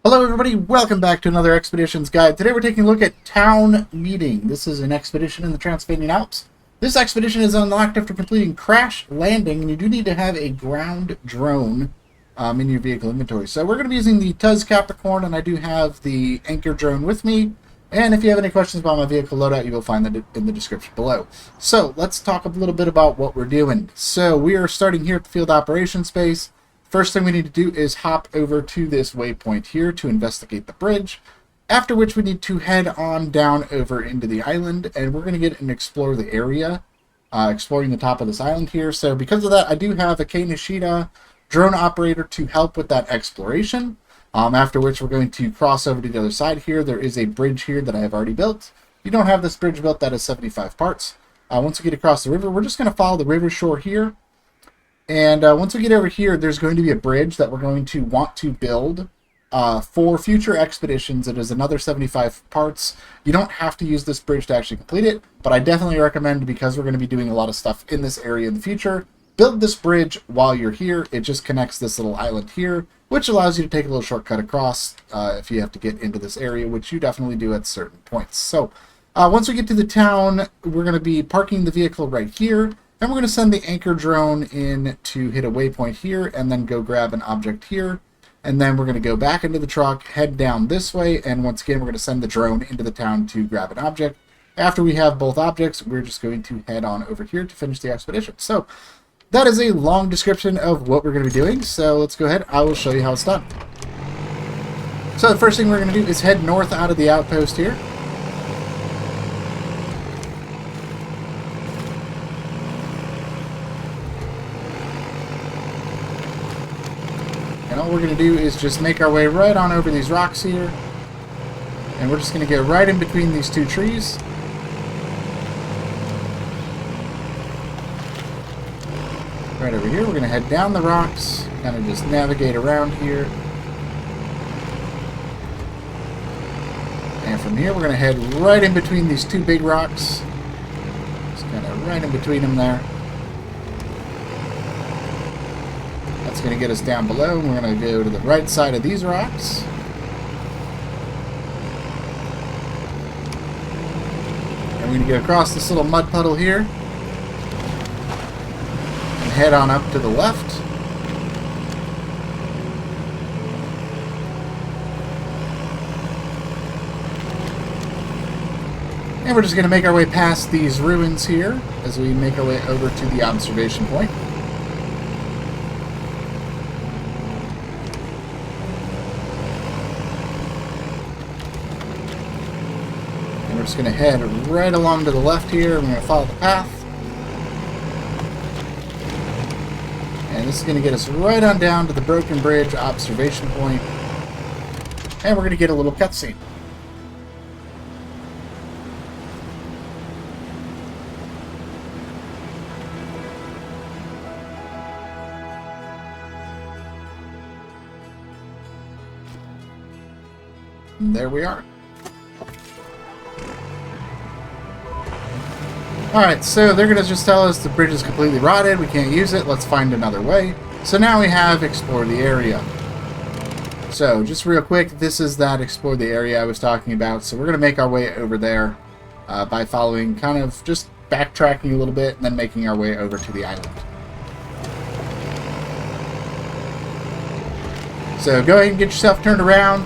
Hello everybody, welcome back to another Expeditions Guide. Today we're taking a look at Town Meeting. This is an expedition in the Transylvanian Alps. This expedition is unlocked after completing Crash Landing, and you do need to have a ground drone in your vehicle inventory. So we're going to be using the Capricorn, and I do have the anchor drone with me. And if you have any questions about my vehicle loadout, you will find that in the description below. So let's talk a little bit about what we're doing. So we are starting here at the field operations base. First thing we need to do is hop over to this waypoint here to investigate the bridge, after which we need to head on down over into the island, and we're going to get and explore the area, exploring the top of this island here. So because of that, I do have a Nishida drone operator to help with that exploration, after which we're going to cross over to the other side here. There is a bridge here that I have already built. You don't have this bridge built, that is 75 parts. Once we get across the river, we're just going to follow the river shore here. And once we get over here, there's going to be a bridge that we're going to want to build for future expeditions. It is another 75 parts. You don't have to use this bridge to actually complete it, but I definitely recommend, because we're going to be doing a lot of stuff in this area in the future, build this bridge while you're here. It just connects this little island here, which allows you to take a little shortcut across if you have to get into this area, which you definitely do at certain points. So once we get to the town, we're going to be parking the vehicle right here. And we're going to send the anchor drone in to hit a waypoint here and then go grab an object here. And then we're going to go back into the truck, head down this way, and once again we're going to send the drone into the town to grab an object. After we have both objects, we're just going to head on over here to finish the expedition. So that is a long description of what we're going to be doing. So let's go ahead. I will show you how it's done. So the first thing we're going to do is head north out of the outpost here. And all we're going to do is just make our way right on over these rocks here. And we're just going to get right in between these two trees. Right over here, we're going to head down the rocks, kind of just navigate around here. And from here, we're going to head right in between these two big rocks. Just kind of right in between them there. That's going to get us down below, and we're going to go to the right side of these rocks. And we're going to get across this little mud puddle here and head on up to the left. And we're just going to make our way past these ruins here as we make our way over to the observation point. We're just going to head right along to the left here. We're going to follow the path. And this is going to get us right on down to the Broken Bridge observation point. And we're going to get a little cutscene. And there we are. Alright, so they're going to just tell us the bridge is completely rotted, we can't use it, let's find another way. So now we have Explore the Area. So, just real quick, this is that Explore the Area I was talking about. So we're going to make our way over there by following, kind of just backtracking a little bit and then making our way over to the island. So go ahead and get yourself turned around.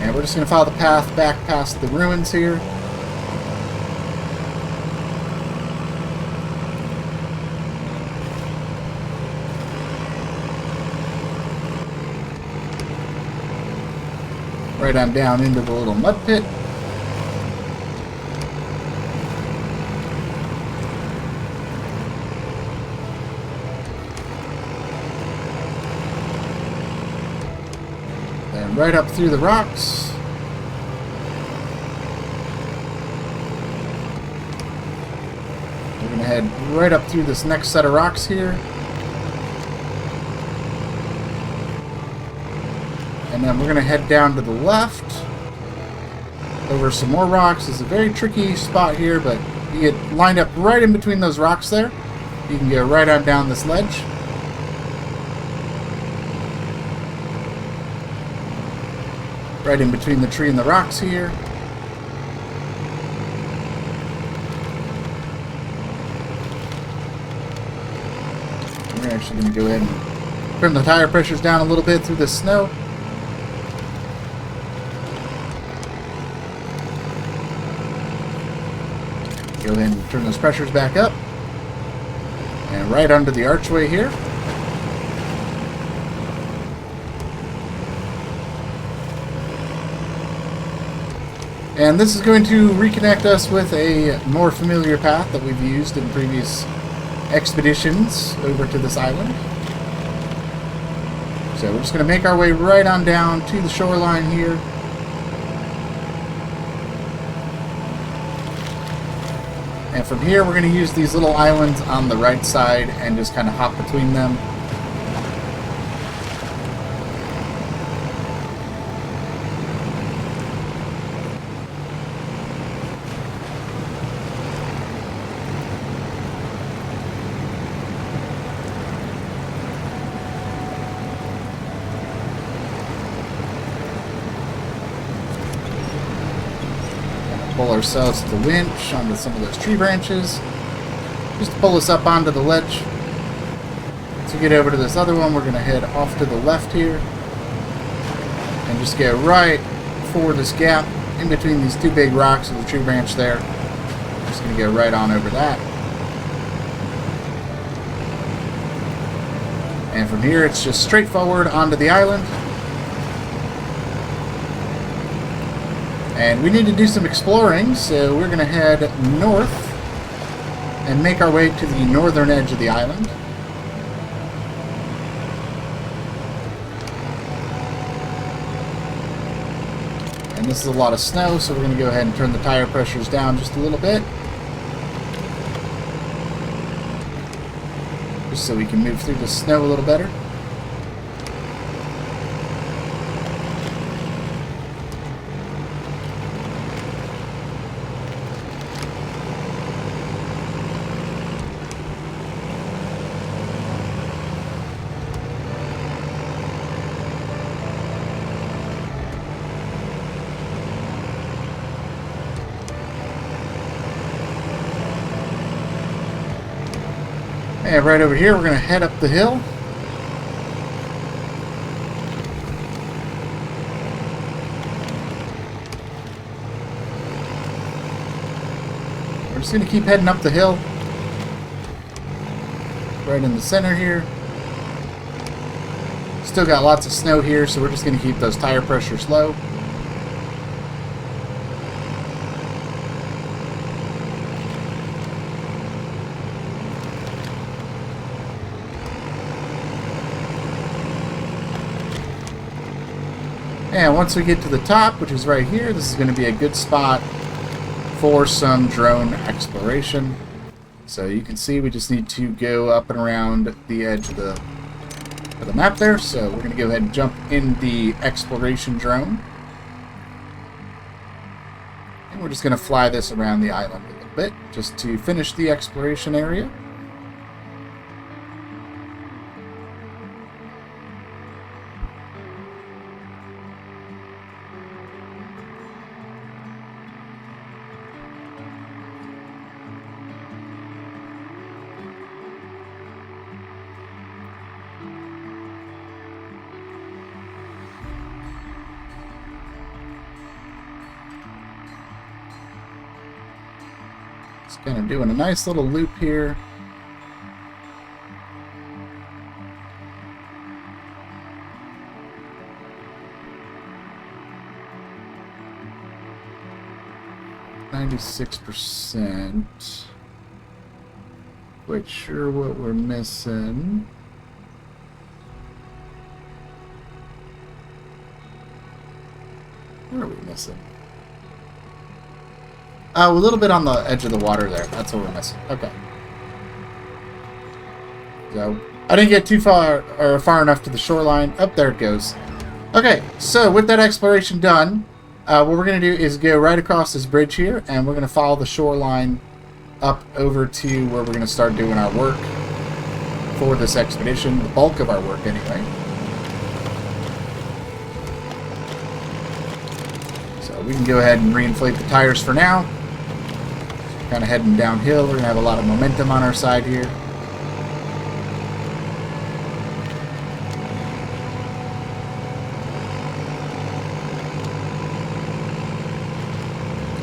And we're just going to follow the path back past the ruins here. Right on down into the little mud pit. Right up through the rocks. We're going to head right up through this next set of rocks here. And then we're going to head down to the left. over some more rocks. It's a very tricky spot here, but you get lined up right in between those rocks there. You can go right on down this ledge. Right in between the tree and the rocks here. We're actually going to go ahead and trim the tire pressures down a little bit through the snow. Go ahead and turn those pressures back up. And right under the archway here. And this is going to reconnect us with a more familiar path that we've used in previous expeditions over to this island. So we're just going to make our way right on down to the shoreline here. And from here, we're going to use these little islands on the right side and just kind of hop between them. Pull ourselves to the winch onto some of those tree branches, just to pull us up onto the ledge. To get over to this other one, we're going to head off to the left here and just go right for this gap in between these two big rocks and the tree branch there. Just going to go right on over that. And from here, it's just straight forward onto the island. And we need to do some exploring, so we're going to head north and make our way to the northern edge of the island. And this is a lot of snow, so we're going to go ahead and turn the tire pressures down just a little bit. Just so we can move through the snow a little better. And right over here, we're going to head up the hill. We're just going to keep heading up the hill. Right in the center here. Still got lots of snow here, so we're just going to keep those tire pressures low. And once we get to the top, which is right here, this is going to be a good spot for some drone exploration. So you can see we just need to go up and around the edge of the map there. So we're going to go ahead and jump in the exploration drone. And we're just going to fly this around the island a little bit just to finish the exploration area. Kind of doing a nice little loop here. %. Quite sure what we're missing. What are we missing? Oh, a little bit on the edge of the water there. That's what we're missing. Okay. So, I didn't get too far, or far enough to the shoreline. Up there it goes. Okay, so with that exploration done, what we're going to do is go right across this bridge here, and we're going to follow the shoreline up over to where we're going to start doing our work. for this expedition, the bulk of our work anyway. So we can go ahead and reinflate the tires for now. Kind of heading downhill. We're going to have a lot of momentum on our side here.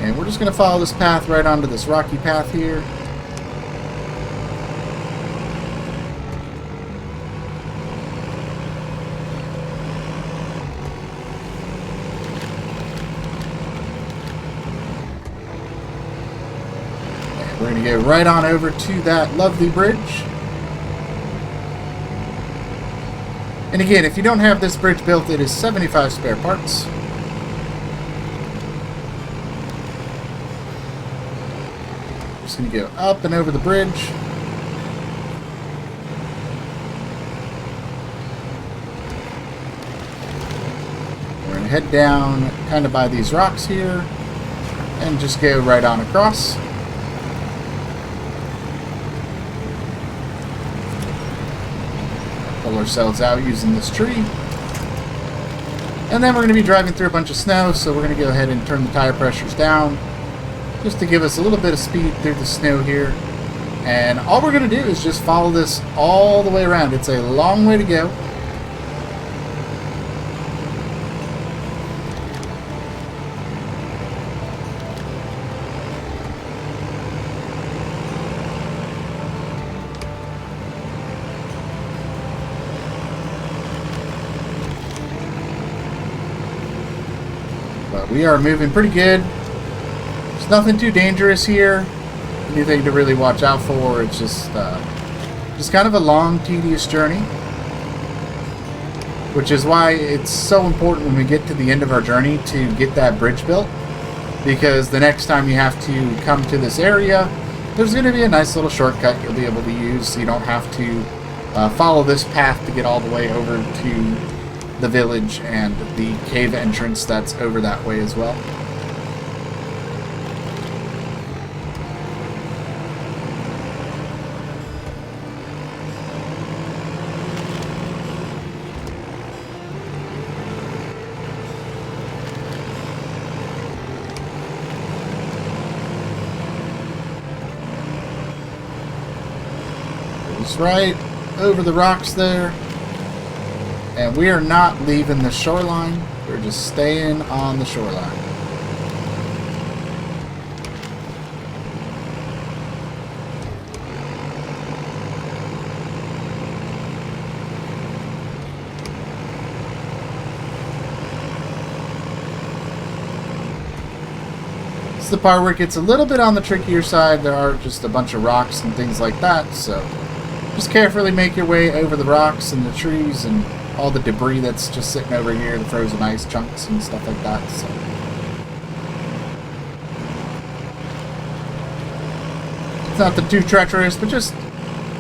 And we're just going to follow this path right onto this rocky path here. And we're going to go right on over to that lovely bridge. And again, if you don't have this bridge built, it is 75 spare parts. Just going to go up and over the bridge. We're going to head down kind of by these rocks here and just go right on across. Pull ourselves out using this tree. And then we're going to be driving through a bunch of snow, so we're going to go ahead and turn the tire pressures down, just to give us a little bit of speed through the snow here. And all we're going to do is just follow this all the way around. It's a long way to go. But we are moving pretty good. Nothing too dangerous here. Anything to really watch out for. It's just kind of a long, tedious journey. Which is why it's so important when we get to the end of our journey to get that bridge built. Because the next time you have to come to this area, there's going to be a nice little shortcut you'll be able to use. So you don't have to follow this path to get all the way over to the village and the cave entrance that's over that way as well. Right over the rocks there, and we are not leaving the shoreline. We're just staying on the shoreline. This is the part where it gets a little bit on the trickier side. There are just a bunch of rocks and things like that, so just carefully make your way over the rocks and the trees and all the debris that's just sitting over here, the frozen ice chunks and stuff like that. So it's not too treacherous, but just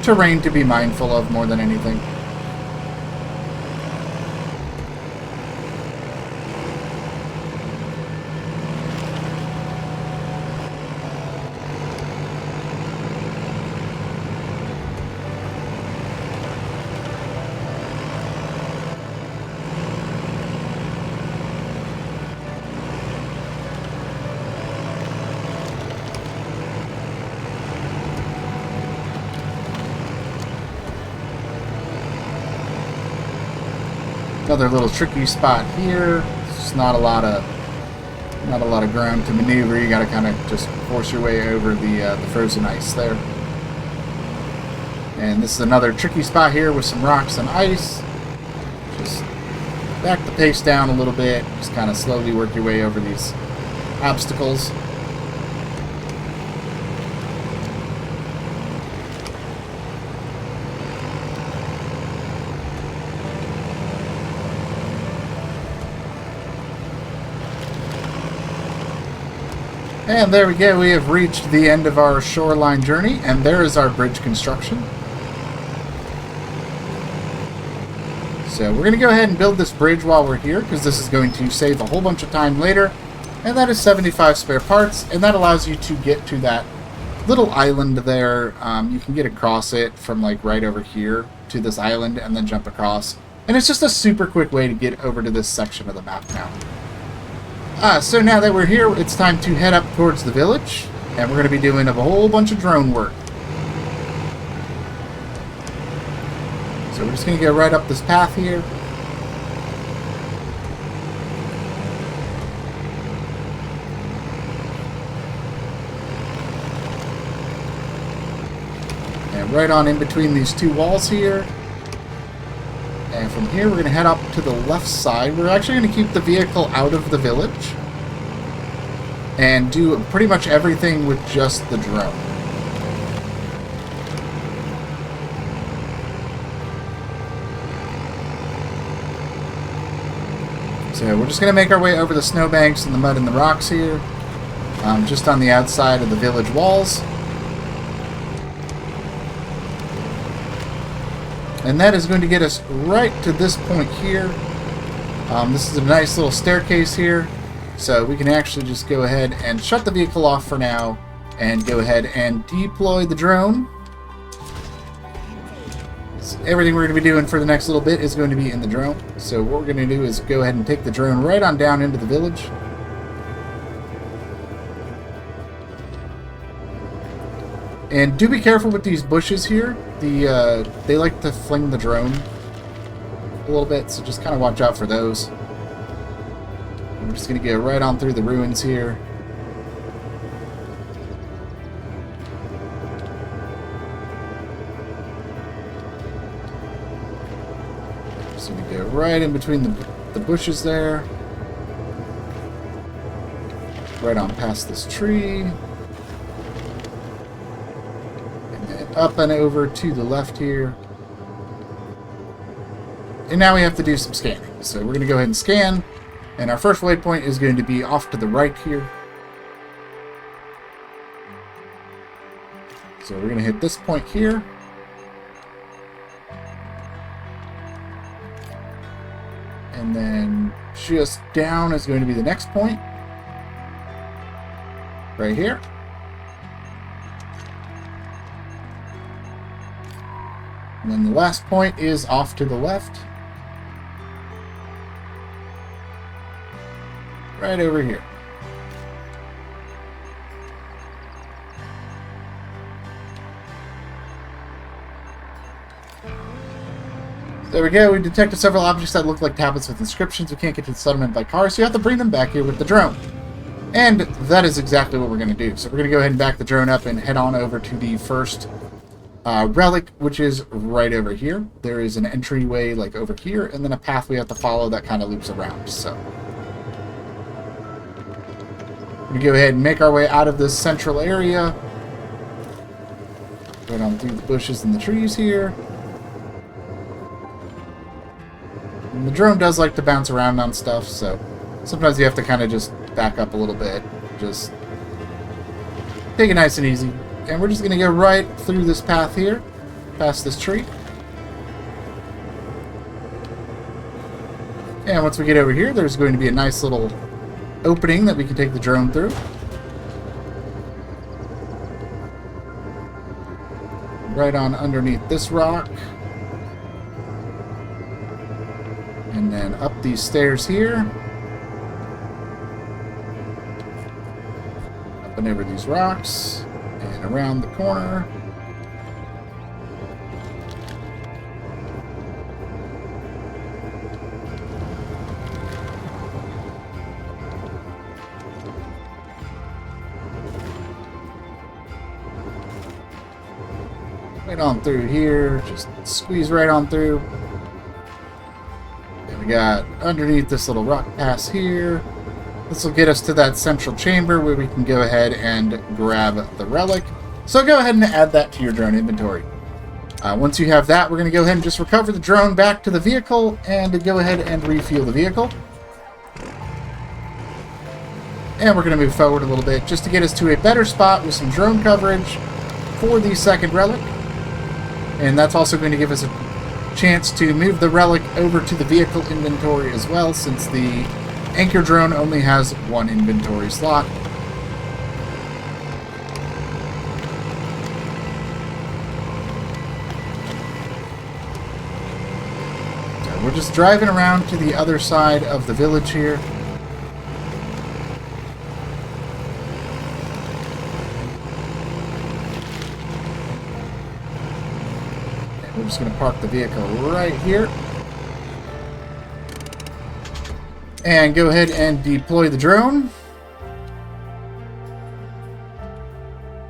terrain to be mindful of more than anything. Another little tricky spot here. It's just not a lot of ground to maneuver. You got to kind of just force your way over the frozen ice there. And this is another tricky spot here with some rocks and ice. Just back the pace down a little bit. Just kind of slowly work your way over these obstacles. And there we go, we have reached the end of our shoreline journey, and there is our bridge construction. So we're going to go ahead and build this bridge while we're here, because this is going to save a whole bunch of time later. And that is 75 spare parts, and that allows you to get to that little island there. You can get across it from like right over here to this island and then jump across. And it's just a super quick way to get over to this section of the map now. So now that we're here, it's time to head up towards the village. And we're going to be doing a whole bunch of drone work. So we're just going to go right up this path here. And right on in between these two walls here. And from here, we're going to head up to the left side. We're actually going to keep the vehicle out of the village. And do pretty much everything with just the drone. So we're just going to make our way over the snowbanks and the mud and the rocks here. Just on the outside of the village walls. And that is going to get us right to this point here. This is a nice little staircase here. So we can actually just go ahead and shut the vehicle off for now and go ahead and deploy the drone. So everything we're going to be doing for the next little bit is going to be in the drone. So what we're going to do is go ahead and take the drone right on down into the village. And do be careful with these bushes here. They like to fling the drone a little bit, so just kind of watch out for those. We're just going to go right on through the ruins here. Just going to go right in between the bushes there. Right on past this tree. And then up and over to the left here. And now we have to do some scanning. So we're going to go ahead and scan. And our first waypoint is going to be off to the right here. So we're going to hit this point here. And then just down is going to be the next point. Right here. And then the last point is off to the left. Right over here. There we go. We detected several objects that look like tablets with inscriptions. We can't get to the settlement by car, so you have to bring them back here with the drone. And that is exactly what we're going to do. So we're going to go ahead and back the drone up and head on over to the first relic, which is right over here. There is an entryway like over here, and then a path we have to follow that kind of loops around. So we're going to go ahead and make our way out of this central area. Right on through the bushes and the trees here. And the drone does like to bounce around on stuff, so sometimes you have to kind of just back up a little bit. Just take it nice and easy. And we're just going to go right through this path here, past this tree. And once we get over here, there's going to be a nice little opening that we can take the drone through. Right on underneath this rock. And then up these stairs here. Up and over these rocks. And around the corner. Right on through here, just squeeze right on through. And we got underneath this little rock pass here. This will get us to that central chamber where we can go ahead and grab the relic. So go ahead and add that to your drone inventory. Once you have that, we're going to go ahead and just recover the drone back to the vehicle and go ahead and refuel the vehicle. And we're going to move forward a little bit just to get us to a better spot with some drone coverage for the second relic. And that's also going to give us a chance to move the relic over to the vehicle inventory as well, since the anchor drone only has one inventory slot. We're just driving around to the other side of the village here. And we're just going to park the vehicle right here. And go ahead and deploy the drone.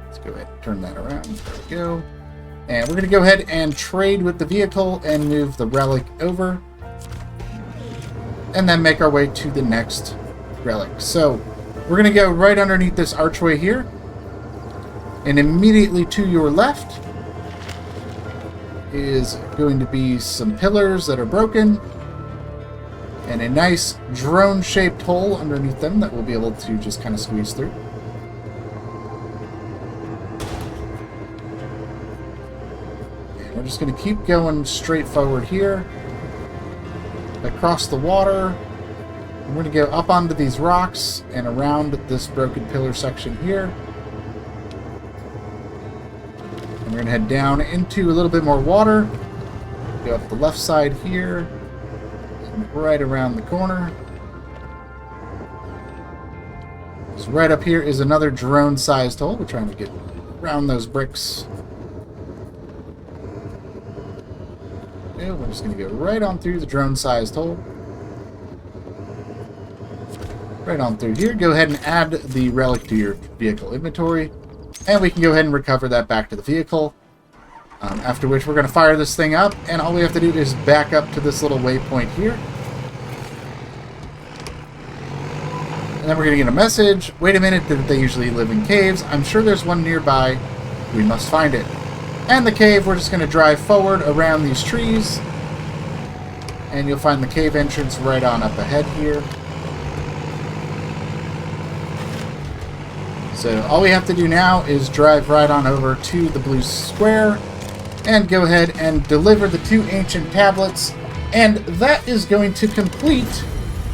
Let's go ahead and turn that around. There we go. And we're going to go ahead and trade with the vehicle and move the relic over. And then make our way to the next relic. So we're going to go right underneath this archway here. And immediately to your left is going to be some pillars that are broken. And a nice drone-shaped hole underneath them that we'll be able to just kind of squeeze through. And we're just going to keep going straight forward here. Across the water. And we're going to go up onto these rocks and around this broken pillar section here. And we're going to head down into a little bit more water. Go up the left side here. Right around the corner. So right up here is another drone-sized hole. We're trying to get around those bricks. Okay, we're just going to go right on through the drone-sized hole. Right on through here. Go ahead and add the relic to your vehicle inventory. And we can go ahead and recover that back to the vehicle. After which we're going to fire this thing up, and all we have to do is back up to this little waypoint here. And then we're going to get a message. Wait a minute, did they usually live in caves? I'm sure there's one nearby. We must find it. And the cave, we're just going to drive forward around these trees. And you'll find the cave entrance right on up ahead here. So all we have to do now is drive right on over to the blue square. And go ahead and deliver the 2 ancient tablets. And that is going to complete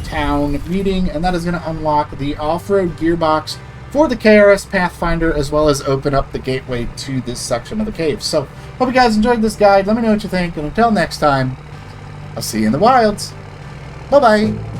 Town Meeting. And that is going to unlock the Offroad Gearbox for the KRS Pathfinder, as well as open up the gateway to this section of the cave. So, hope you guys enjoyed this guide. Let me know what you think. And until next time, I'll see you in the wilds. Bye-bye.